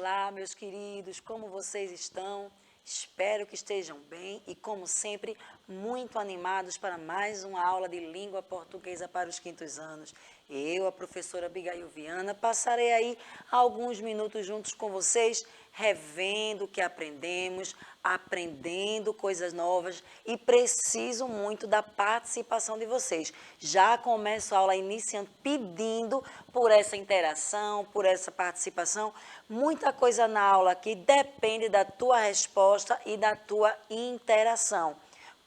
Olá, meus queridos, como vocês estão? Espero que estejam bem e, como sempre, muito animados para mais uma aula de língua portuguesa para os quintos anos. Eu, a professora Abigail Viana, passarei aí alguns minutos juntos com vocês, revendo o que aprendemos, aprendendo coisas novas e preciso muito da participação de vocês. Já começo a aula iniciando pedindo por essa interação, por essa participação. Muita coisa na aula aqui depende da tua resposta e da tua interação.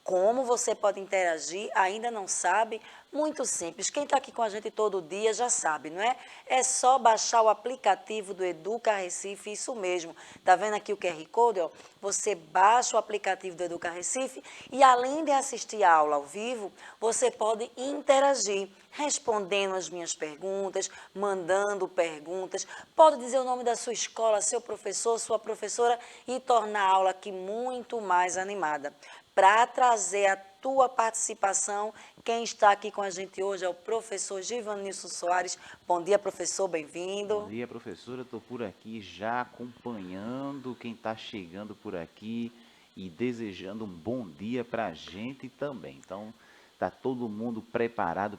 Como você pode interagir, ainda não sabe? Muito simples. Quem está aqui com a gente todo dia já sabe, não é? É só baixar o aplicativo do Educa Recife, isso mesmo. Tá vendo aqui o QR Code? Ó? Você baixa o aplicativo do Educa Recife e, além de assistir a aula ao vivo, você pode interagir, respondendo as minhas perguntas, mandando perguntas. Pode dizer o nome da sua escola, seu professor, sua professora e tornar a aula aqui muito mais animada. Para trazer a tua participação, quem está aqui com a gente hoje é o professor Givanilson Soares. Bom dia, professor, bem-vindo. Bom dia, professora. Estou por aqui já acompanhando quem está chegando por aqui e desejando um bom dia para a gente também. Então, está todo mundo preparada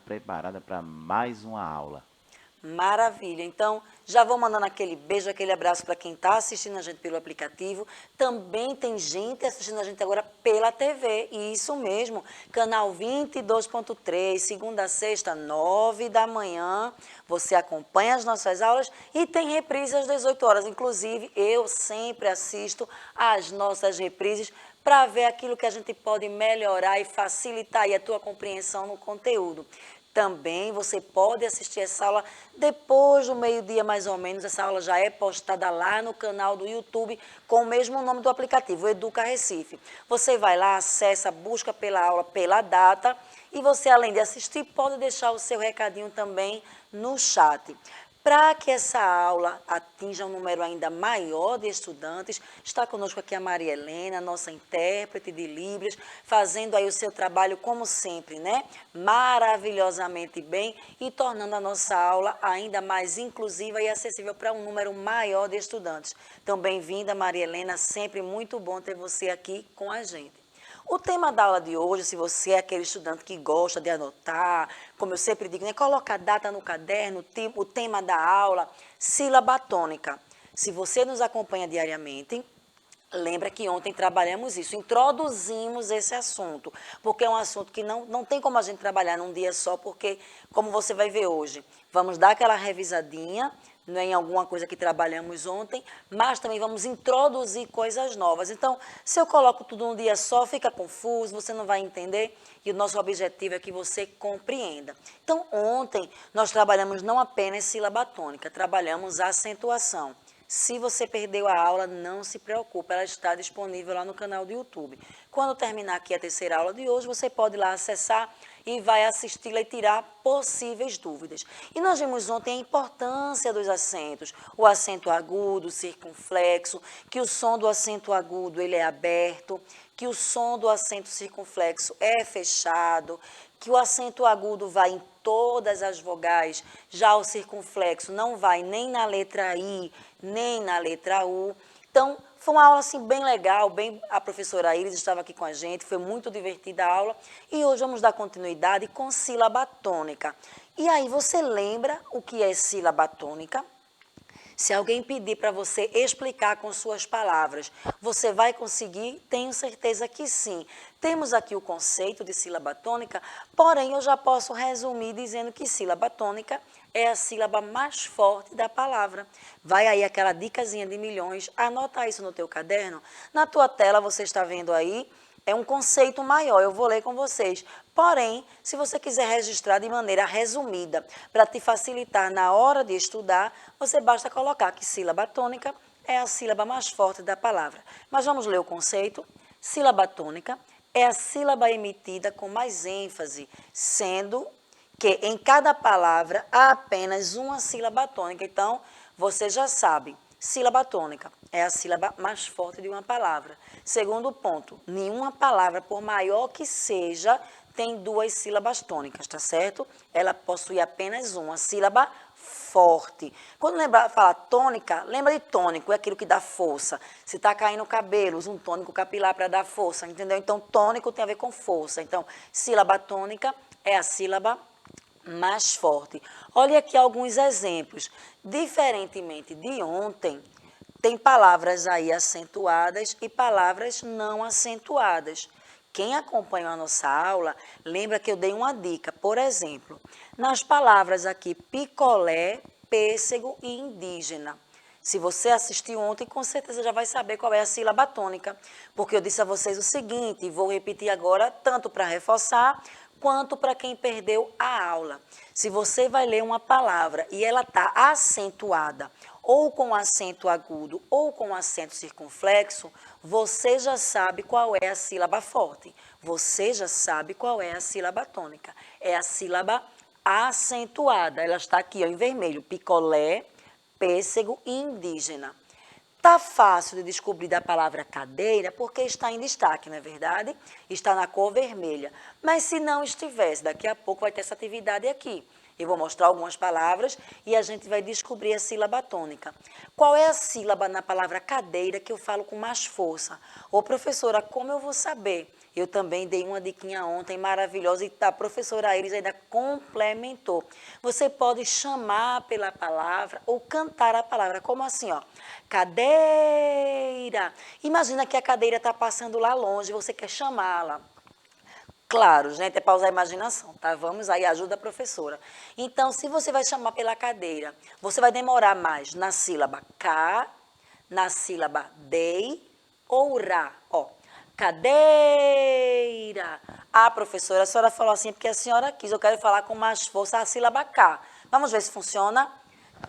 para mais uma aula. Maravilha. Então, já vou mandando aquele beijo, aquele abraço para quem está assistindo a gente pelo aplicativo. Também tem gente assistindo a gente agora pela TV. E isso mesmo, canal 22.3, segunda a sexta, 9 da manhã. Você acompanha as nossas aulas e tem reprise às 18 horas. Inclusive, eu sempre assisto às nossas reprises para ver aquilo que a gente pode melhorar e facilitar aí a tua compreensão no conteúdo. Também você pode assistir essa aula depois do meio-dia, mais ou menos. Essa aula já é postada lá no canal do YouTube com o mesmo nome do aplicativo, Educa Recife. Você vai lá, acessa, busca pela aula, pela data e você, além de assistir, pode deixar o seu recadinho também no chat. Para que essa aula atinja um número ainda maior de estudantes, está conosco aqui a Maria Helena, nossa intérprete de Libras, fazendo aí o seu trabalho como sempre, né? Maravilhosamente bem e tornando a nossa aula ainda mais inclusiva e acessível para um número maior de estudantes. Então, bem-vinda, Maria Helena, sempre muito bom ter você aqui com a gente. O tema da aula de hoje, se você é aquele estudante que gosta de anotar, como eu sempre digo, né, coloca a data no caderno, o tema da aula, sílaba tônica. Se você nos acompanha diariamente, lembra que ontem trabalhamos isso, introduzimos esse assunto, porque é um assunto que não tem como a gente trabalhar num dia só, porque, como você vai ver hoje, vamos dar aquela revisadinha, não é, em alguma coisa que trabalhamos ontem, mas também vamos introduzir coisas novas. Então, se eu coloco tudo num dia só, fica confuso, você não vai entender, e o nosso objetivo é que você compreenda. Então, ontem nós trabalhamos não apenas sílaba tônica, trabalhamos a acentuação. Se você perdeu a aula, não se preocupe, ela está disponível lá no canal do YouTube. Quando terminar aqui a terceira aula de hoje, você pode ir lá acessar e vai assisti-la e tirar possíveis dúvidas. E nós vimos ontem a importância dos acentos, o acento agudo, o circunflexo, que o som do acento agudo ele é aberto, que o som do acento circunflexo é fechado, que o acento agudo vai em todas as vogais, já o circunflexo não vai nem na letra I, nem na letra U. Então, foi uma aula assim, bem legal, a professora Iris estava aqui com a gente, foi muito divertida a aula. E hoje vamos dar continuidade com sílaba tônica. E aí, você lembra o que é sílaba tônica? Se alguém pedir para você explicar com suas palavras, você vai conseguir? Tenho certeza que sim. Temos aqui o conceito de sílaba tônica, porém eu já posso resumir dizendo que sílaba tônica é a sílaba mais forte da palavra. Vai aí aquela dicasinha de milhões, anota isso no teu caderno. Na tua tela você está vendo aí, é um conceito maior, eu vou ler com vocês. Porém, se você quiser registrar de maneira resumida, para te facilitar na hora de estudar, você basta colocar que sílaba tônica é a sílaba mais forte da palavra. Mas vamos ler o conceito. Sílaba tônica é a sílaba emitida com mais ênfase, sendo que em cada palavra há apenas uma sílaba tônica. Então, você já sabe. Sílaba tônica é a sílaba mais forte de uma palavra. Segundo ponto, nenhuma palavra, por maior que seja, tem duas sílabas tônicas, tá certo? Ela possui apenas uma sílaba forte. Quando fala tônica, lembra de tônico, é aquilo que dá força. Se está caindo o cabelo, usa um tônico capilar para dar força, entendeu? Então, tônico tem a ver com força. Então, sílaba tônica é a sílaba mais forte. Olha aqui alguns exemplos. Diferentemente de ontem, tem palavras aí acentuadas e palavras não acentuadas. Quem acompanhou a nossa aula, lembra que eu dei uma dica. Por exemplo, nas palavras aqui picolé, pêssego e indígena. Se você assistiu ontem, com certeza já vai saber qual é a sílaba tônica, porque eu disse a vocês o seguinte, e vou repetir agora, tanto para reforçar, quanto para quem perdeu a aula. Se você vai ler uma palavra e ela está acentuada, ou com acento agudo, ou com acento circunflexo, você já sabe qual é a sílaba forte. Você já sabe qual é a sílaba tônica. É a sílaba acentuada. Ela está aqui, ó, em vermelho. Picolé, pêssego e indígena. Tá fácil de descobrir da palavra cadeira porque está em destaque, não é verdade? Está na cor vermelha. Mas se não estivesse, daqui a pouco vai ter essa atividade aqui. Eu vou mostrar algumas palavras e a gente vai descobrir a sílaba tônica. Qual é a sílaba na palavra cadeira que eu falo com mais força? Ô, professora, como eu vou saber? Eu também dei uma diquinha ontem maravilhosa e a professora Iris ainda complementou. Você pode chamar pela palavra ou cantar a palavra, como assim, ó. Cadeira. Imagina que a cadeira está passando lá longe, você quer chamá-la. Claro, gente, é para usar a imaginação, tá? Vamos aí, ajuda a professora. Então, se você vai chamar pela cadeira, você vai demorar mais na sílaba ca, na sílaba dei ou ra, ó. Cadeira. Ah, professora, a senhora falou assim porque a senhora quis, eu quero falar com mais força a sílaba K. Vamos ver se funciona?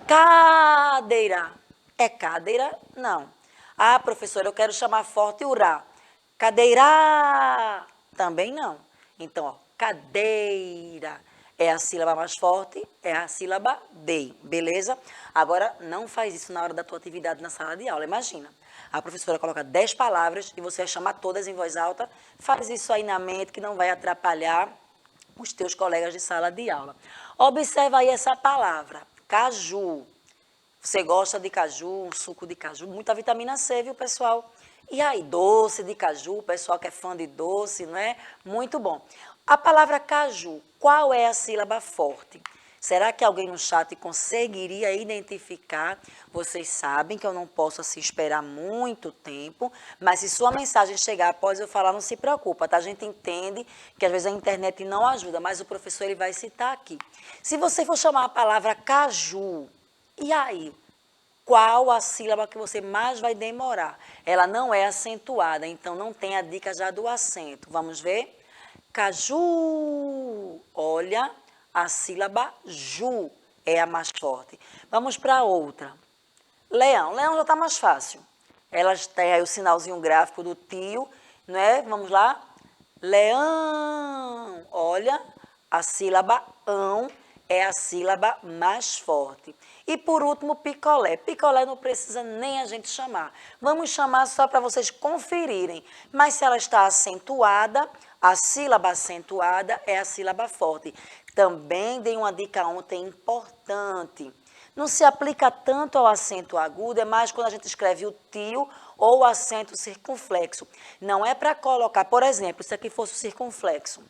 Cadeira. É cadeira? Não. Ah, professora, eu quero chamar forte o Rá. Cadeira. Também não. Então, ó, cadeira. É a sílaba mais forte, é a sílaba dei, beleza? Agora, não faz isso na hora da tua atividade na sala de aula, imagina. A professora coloca 10 palavras e você vai chamar todas em voz alta. Faz isso aí na mente que não vai atrapalhar os teus colegas de sala de aula. Observa aí essa palavra, caju. Você gosta de caju, um suco de caju, muita vitamina C, viu, pessoal? E aí, doce de caju, o pessoal que é fã de doce, não é? Muito bom. A palavra caju, qual é a sílaba forte? Será que alguém no chat conseguiria identificar? Vocês sabem que eu não posso assim esperar muito tempo, mas se sua mensagem chegar após eu falar, não se preocupa, tá? A gente entende que às vezes a internet não ajuda, mas o professor ele vai citar aqui. Se você for chamar a palavra caju, e aí? Qual a sílaba que você mais vai demorar? Ela não é acentuada, então não tem a dica já do acento. Vamos ver? Caju. Olha, a sílaba ju é a mais forte. Vamos para outra. Leão. Leão já está mais fácil. Elas têm aí o sinalzinho gráfico do tio, não é? Vamos lá? Leão. Olha, a sílaba ão é a sílaba mais forte. E por último, picolé. Picolé não precisa nem a gente chamar. Vamos chamar só para vocês conferirem. Mas se ela está acentuada, a sílaba acentuada é a sílaba forte. Também dei uma dica ontem importante. Não se aplica tanto ao acento agudo, é mais quando a gente escreve o tio ou o acento circunflexo. Não é para colocar, por exemplo, se aqui fosse o circunflexo.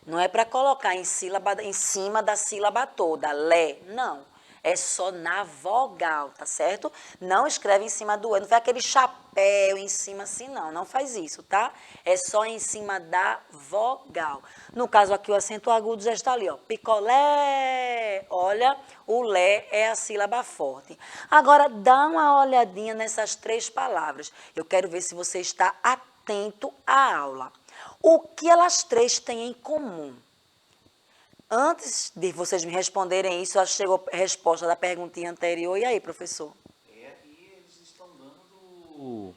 Não é para colocar em cima da sílaba toda, lé, não. É só na vogal, tá certo? Não escreve em cima do E, não faz aquele chapéu em cima assim, não. Não faz isso, tá? É só em cima da vogal. No caso aqui, o acento agudo já está ali, ó. Picolé. Olha, o lé é a sílaba forte. Agora, dá uma olhadinha nessas 3 palavras. Eu quero ver se você está atento à aula. O que elas 3 têm em comum? Antes de vocês me responderem isso, já chegou a resposta da perguntinha anterior. E aí, professor? E eles estão dando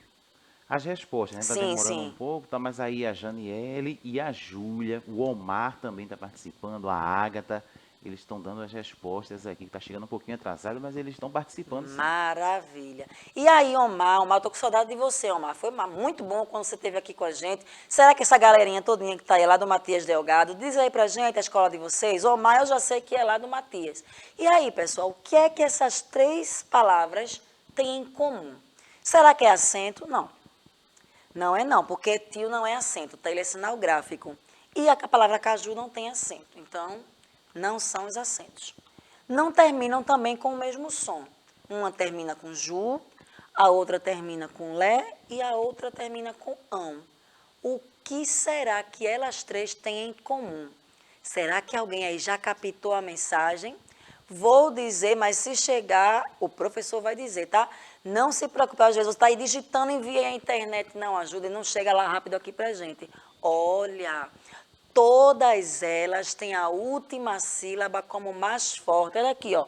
as respostas, né? Está Sim, demorando um sim. pouco, tá? Mas aí a Janiele e a Júlia, o Omar também está participando, a Ágata eles estão dando as respostas aqui, que está chegando um pouquinho atrasado, mas eles estão participando sim. Maravilha. E aí, Omar, eu tô com saudade de você, Omar. Foi muito bom quando você esteve aqui com a gente. Será que essa galerinha todinha que está aí lá do Matias Delgado, diz aí pra gente a escola de vocês? Omar, eu já sei que é lá do Matias. E aí, pessoal, o que é que essas 3 palavras têm em comum? Será que é acento? Não. Não é não, porque tio não é acento, tá? Ele é sinal gráfico. E a palavra caju não tem acento, então não são os acentos. Não terminam também com o mesmo som. Uma termina com ju, a outra termina com lé e a outra termina com ão. O que será que elas 3 têm em comum? Será que alguém aí já captou a mensagem? Vou dizer, mas se chegar, o professor vai dizer, tá? Não se preocupe, às vezes você está aí digitando, envia a internet, não ajuda e não chega lá rápido aqui pra gente. Olha, todas elas têm a última sílaba como mais forte. Olha aqui, ó.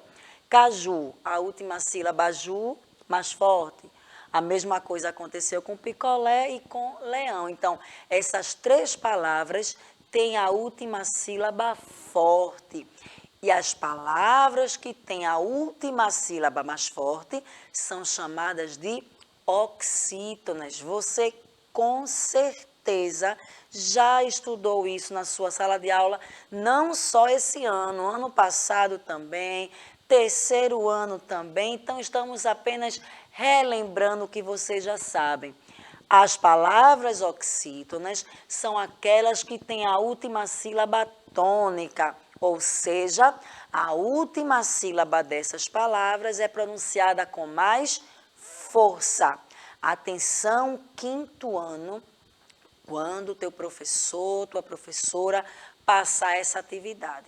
Caju, a última sílaba ju, mais forte. A mesma coisa aconteceu com picolé e com leão. Então, essas 3 palavras têm a última sílaba forte. E as palavras que têm a última sílaba mais forte são chamadas de oxítonas. Você, com certeza, já estudou isso na sua sala de aula, não só esse ano, ano passado também, terceiro ano também. Então, estamos apenas relembrando o que vocês já sabem. As palavras oxítonas são aquelas que têm a última sílaba tônica, ou seja, a última sílaba dessas palavras é pronunciada com mais força. Atenção, 5º ano, quando teu professor, tua professora passar essa atividade.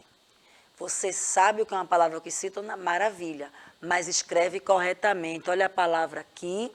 Você sabe o que é uma palavra oxítona? Maravilha, mas escreve corretamente. Olha a palavra aqui,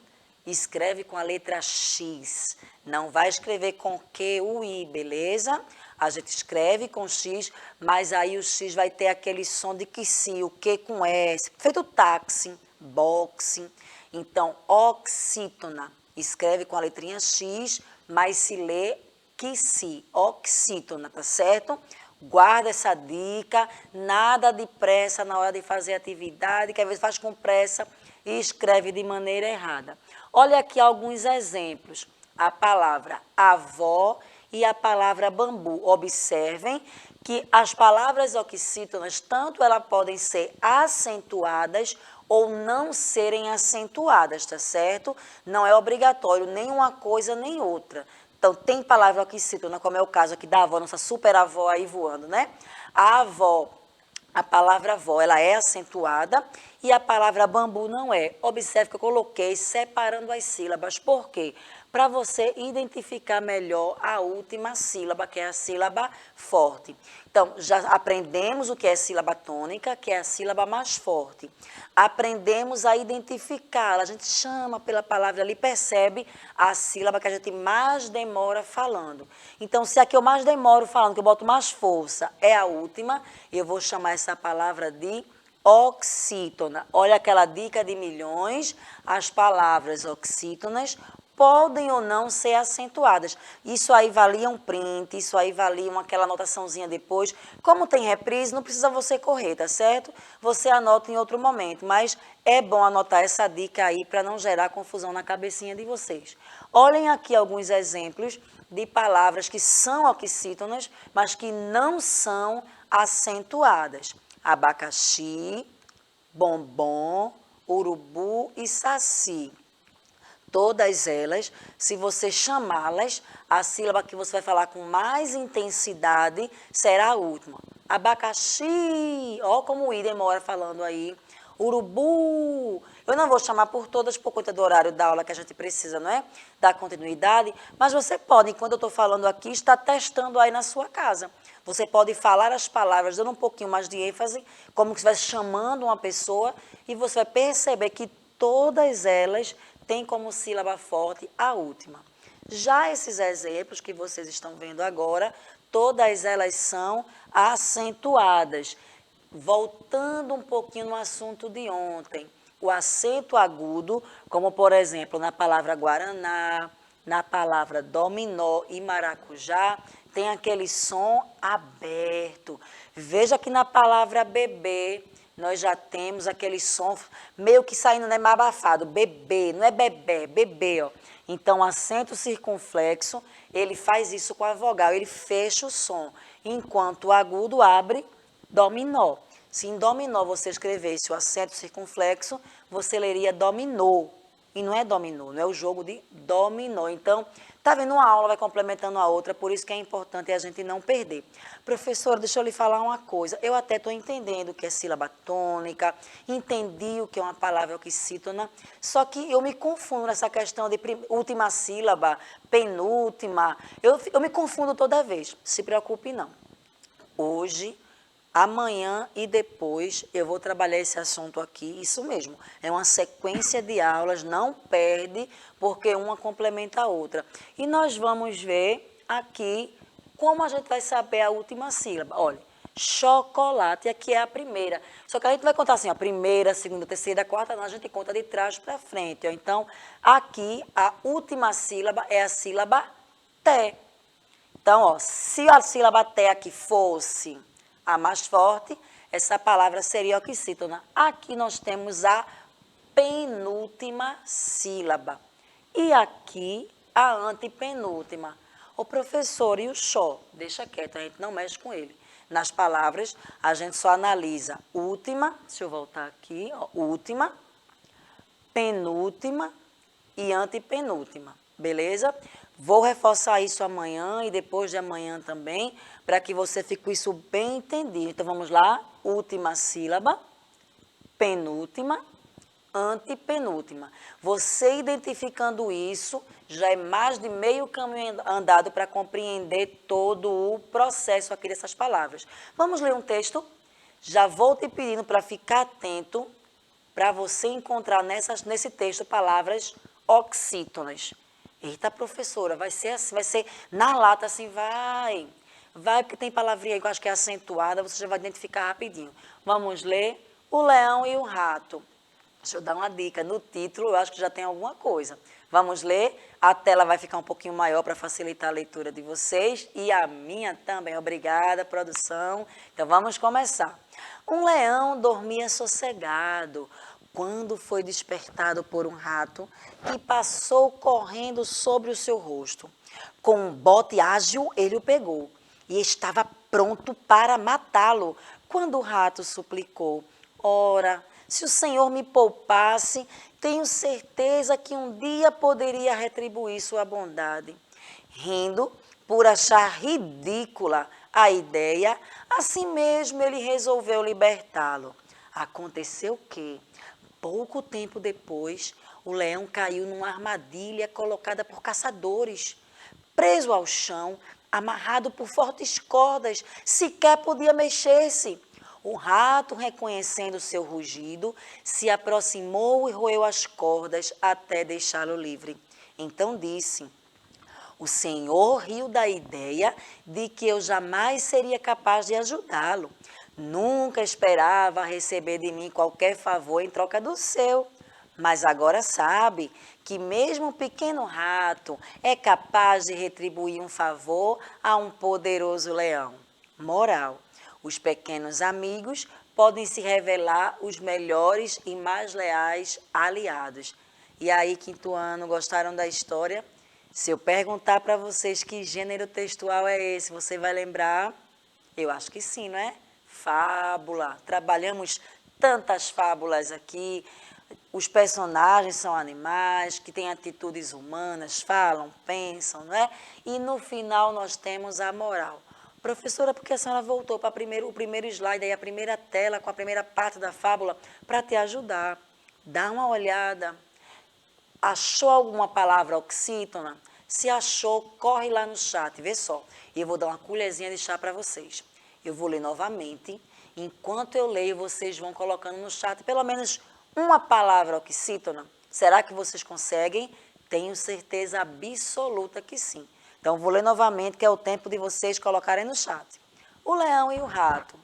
escreve com a letra X. Não vai escrever com Q, U, I, beleza? A gente escreve com X, mas aí o X vai ter aquele som de que sim, o Q com S. Feito táxi, boxe. Então, oxítona. Escreve com a letrinha X, mas se lê que sim, oxítona, tá certo? Guarda essa dica, nada de pressa na hora de fazer atividade, que às vezes faz com pressa e escreve de maneira errada. Olha aqui alguns exemplos. A palavra avó e a palavra bambu. Observem que as palavras oxítonas, tanto elas podem ser acentuadas ou não serem acentuadas, tá certo? Não é obrigatório nem uma coisa nem outra. Então, tem palavra oxítona, como é o caso aqui da avó, nossa super avó aí voando, né? A avó, a palavra avó, ela é acentuada e a palavra bambu não é. Observe que eu coloquei separando as sílabas. Por quê? Para você identificar melhor a última sílaba, que é a sílaba forte. Então, já aprendemos o que é sílaba tônica, que é a sílaba mais forte. Aprendemos a identificá-la. A gente chama pela palavra ali, percebe a sílaba que a gente mais demora falando. Então, se a que eu mais demoro falando, que eu boto mais força, é a última, eu vou chamar essa palavra de oxítona. Olha aquela dica de milhões, as palavras oxítonas podem ou não ser acentuadas. Isso aí valia um print, isso aí valia aquela anotaçãozinha depois. Como tem reprise, não precisa você correr, tá certo? Você anota em outro momento, mas é bom anotar essa dica aí para não gerar confusão na cabecinha de vocês. Olhem aqui alguns exemplos de palavras que são oxítonas, mas que não são acentuadas. Abacaxi, bombom, urubu e saci. Todas elas, se você chamá-las, a sílaba que você vai falar com mais intensidade será a última. Abacaxi, ó como o I demora falando aí. Urubu, eu não vou chamar por todas por conta do horário da aula que a gente precisa, não é? Dar continuidade, mas você pode, enquanto eu estou falando aqui, estar testando aí na sua casa. Você pode falar as palavras, dando um pouquinho mais de ênfase, como se estivesse chamando uma pessoa, e você vai perceber que todas elas tem como sílaba forte a última. Já esses exemplos que vocês estão vendo agora, todas elas são acentuadas. Voltando um pouquinho no assunto de ontem, o acento agudo, como por exemplo na palavra guaraná, na palavra dominó e maracujá, tem aquele som aberto. Veja que na palavra bebê, nós já temos aquele som meio que saindo, né, mais abafado. Bebê, não é bebê, bebê, ó. Então, acento circunflexo, ele faz isso com a vogal, ele fecha o som. Enquanto o agudo abre, dominó. Se em dominó você escrevesse o acento circunflexo, você leria dominô. E não é dominó, não é o jogo de dominó. Então, tá vendo, uma aula vai complementando a outra, por isso que é importante a gente não perder. Professora, deixa eu lhe falar uma coisa. Eu até estou entendendo o que é sílaba tônica, entendi o que é uma palavra oxítona, só que eu me confundo nessa questão de última sílaba, penúltima. Eu me confundo toda vez. Se preocupe, não. Hoje, amanhã e depois eu vou trabalhar esse assunto aqui, isso mesmo, é uma sequência de aulas, não perde, porque uma complementa a outra. E nós vamos ver aqui como a gente vai saber a última sílaba. Olha, chocolate, aqui é a primeira. Só que a gente vai contar assim, a primeira, a segunda, a terceira, a quarta, não, a gente conta de trás para frente. Ó. Então, aqui a última sílaba é a sílaba T. Então, ó, se a sílaba T aqui fosse a mais forte, essa palavra seria oxítona. Aqui nós temos a penúltima sílaba. E aqui a antepenúltima. O professor, e o xó? Deixa quieto, a gente não mexe com ele. Nas palavras, a gente só analisa última, deixa eu voltar aqui, ó, última, penúltima e antepenúltima, beleza? Vou reforçar isso amanhã e depois de amanhã também, para que você fique com isso bem entendido. Então, vamos lá. Última sílaba, penúltima, antepenúltima. Você identificando isso, já é mais de meio caminho andado para compreender todo o processo aqui dessas palavras. Vamos ler um texto? Já vou te pedindo para ficar atento, para você encontrar nesse texto palavras oxítonas. Eita, professora, vai ser assim, vai ser na lata assim, vai, porque tem palavrinha aí que eu acho que é acentuada, você já vai identificar rapidinho. Vamos ler o leão e o rato. Deixa eu dar uma dica, no título eu acho que já tem alguma coisa. Vamos ler, a tela vai ficar um pouquinho maior para facilitar a leitura de vocês e a minha também. Obrigada, produção. Então vamos começar. Um leão dormia sossegado quando foi despertado por um rato que passou correndo sobre o seu rosto. Com um bote ágil, ele o pegou e estava pronto para matá-lo, quando o rato suplicou: ora, se o Senhor me poupasse, tenho certeza que um dia poderia retribuir sua bondade. Rindo, por achar ridícula a ideia, assim mesmo ele resolveu libertá-lo. Aconteceu que, pouco tempo depois, o leão caiu numa armadilha colocada por caçadores. Preso ao chão, amarrado por fortes cordas, sequer podia mexer-se. O rato, reconhecendo seu rugido, se aproximou e roeu as cordas até deixá-lo livre. Então disse: o Senhor riu da ideia de que eu jamais seria capaz de ajudá-lo. Nunca esperava receber de mim qualquer favor em troca do seu. Mas agora sabe que mesmo um pequeno rato é capaz de retribuir um favor a um poderoso leão. Moral: os pequenos amigos podem se revelar os melhores e mais leais aliados. E aí, quinto ano, gostaram da história? Se eu perguntar para vocês que gênero textual é esse, você vai lembrar? Eu acho que sim, não é? Fábula. Trabalhamos tantas fábulas aqui. Os personagens são animais que têm atitudes humanas, falam, pensam, não é? E no final nós temos a moral. Professora, por que a senhora voltou para o primeiro slide, aí a primeira tela, com a primeira parte da fábula, para te ajudar? Dá uma olhada. Achou alguma palavra oxítona? Se achou, corre lá no chat, vê só. E eu vou dar uma colherzinha de chá para vocês. Eu vou ler novamente. Enquanto eu leio, vocês vão colocando no chat pelo menos uma palavra oxítona. Será que vocês conseguem? Tenho certeza absoluta que sim. Então, vou ler novamente, que é o tempo de vocês colocarem no chat. O leão e o rato.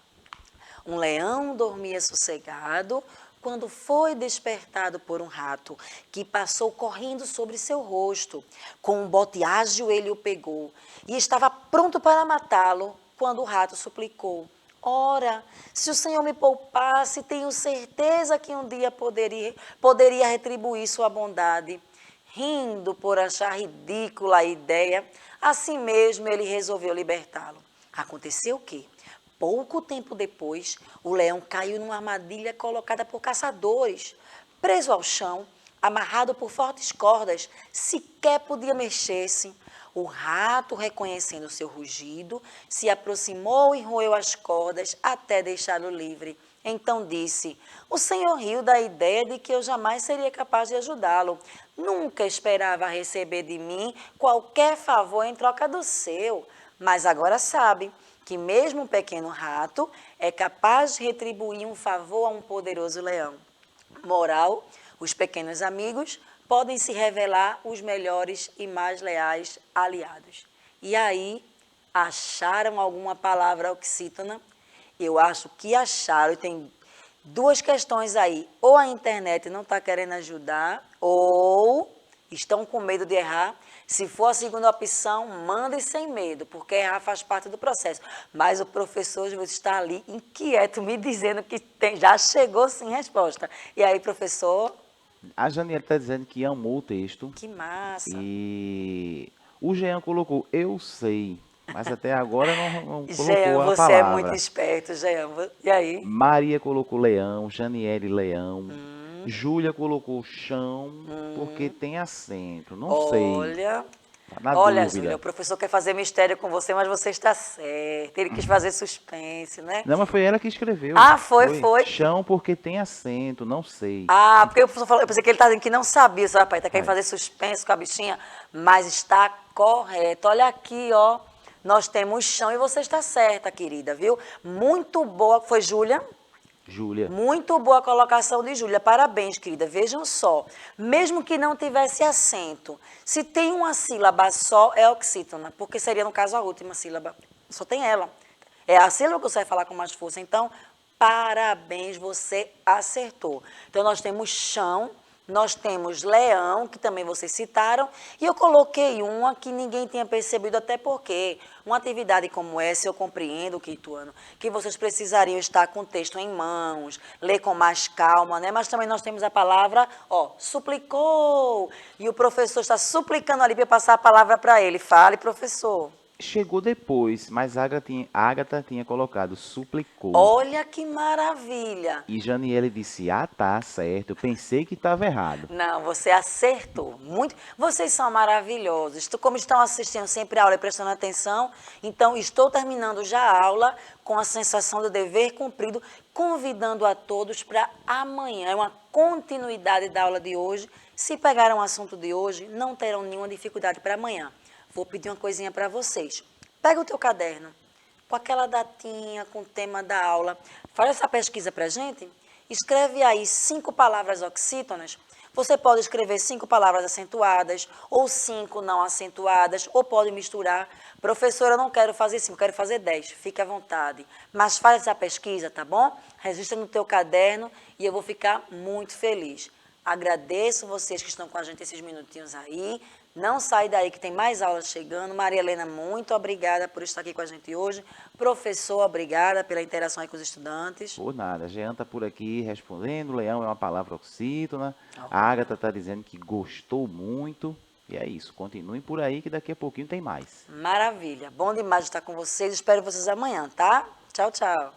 Um leão dormia sossegado quando foi despertado por um rato, que passou correndo sobre seu rosto. Com um bote ágil ele o pegou, e estava pronto para matá-lo, quando o rato suplicou: ora, se o Senhor me poupasse, tenho certeza que um dia poderia retribuir sua bondade. Rindo por achar ridícula a ideia, assim mesmo ele resolveu libertá-lo. Aconteceu o quê? Pouco tempo depois, o leão caiu numa armadilha colocada por caçadores. Preso ao chão, amarrado por fortes cordas, sequer podia mexer-se. O rato, reconhecendo seu rugido, se aproximou e roeu as cordas até deixá-lo livre. Então disse: o senhor riu da ideia de que eu jamais seria capaz de ajudá-lo. Nunca esperava receber de mim qualquer favor em troca do seu. Mas agora sabe que mesmo um pequeno rato é capaz de retribuir um favor a um poderoso leão. Moral: os pequenos amigos podem se revelar os melhores e mais leais aliados. E aí, acharam alguma palavra oxítona? Eu acho que acharam, e tem duas questões aí. Ou a internet não está querendo ajudar, ou estão com medo de errar. Se for a segunda opção, mandem sem medo, porque errar faz parte do processo. Mas o professor está ali inquieto, me dizendo que já chegou sem resposta. E aí, professor? A Janiele está dizendo que amou o texto. Que massa. E o Jean colocou, eu sei, mas até agora não Jean, colocou a você é muito palavra. esperto, Jean. E aí? Maria colocou leão, Janiele leão. Júlia colocou chão, porque tem acento. Não sei, Olha, tá na olha, Júlia, dúvida. o professor quer fazer mistério com você, mas você está certo. Ele quis fazer suspense, né? Não, mas foi ela que escreveu. Ah, foi, Foi foi. chão porque tem acento, não sei. Ah, porque o professor falou, eu pensei que ele está dizendo que não sabia, seu rapaz, está querendo Vai. fazer suspense com a bichinha, mas está correto. Olha aqui, ó, nós temos chão e você está certa, querida, viu? Muito boa, foi Júlia? Júlia. Muito boa colocação de Júlia. Parabéns, querida. Vejam só. Mesmo que não tivesse acento, se tem uma sílaba só, é oxítona, porque seria, no caso, a última sílaba. Só tem ela. É a sílaba que você vai falar com mais força. Então, parabéns, você acertou. Então, nós temos chão, nós temos leão, que também vocês citaram, e eu coloquei uma que ninguém tinha percebido, até porque uma atividade como essa, eu compreendo, Quintuano, que vocês precisariam estar com o texto em mãos, ler com mais calma, né? Mas também nós temos a palavra, ó, suplicou, e o professor está suplicando ali para eu passar a palavra para ele. Fale, professor. Chegou depois, mas Agatha tinha colocado, suplicou. Olha que maravilha. E Janiele disse, ah, tá, certo. Eu pensei que estava errado. Não, você acertou. Muito. Vocês são maravilhosos. Como estão assistindo sempre a aula e prestando atenção, então estou terminando já a aula com a sensação do dever cumprido, convidando a todos para amanhã. É uma continuidade da aula de hoje. Se pegaram o assunto de hoje, não terão nenhuma dificuldade para amanhã. Vou pedir uma coisinha para vocês. Pega o teu caderno, com aquela datinha, com o tema da aula. Faz essa pesquisa para a gente. Escreve aí 5 palavras oxítonas. Você pode escrever 5 palavras acentuadas, ou 5 não acentuadas, ou pode misturar. Professora, eu não quero fazer 5, eu quero fazer 10. Fique à vontade. Mas faz essa pesquisa, tá bom? Registra no teu caderno e eu vou ficar muito feliz. Agradeço vocês que estão com a gente esses minutinhos aí. Não sai daí que tem mais aulas chegando. Maria Helena, muito obrigada por estar aqui com a gente hoje. Professor, obrigada pela interação aí com os estudantes. Por nada. Jean está por aqui respondendo. Leão é uma palavra oxítona. A Agatha está dizendo que gostou muito. E é isso. Continuem por aí que daqui a pouquinho tem mais. Maravilha. Bom demais estar com vocês. Espero vocês amanhã, tá? Tchau, tchau.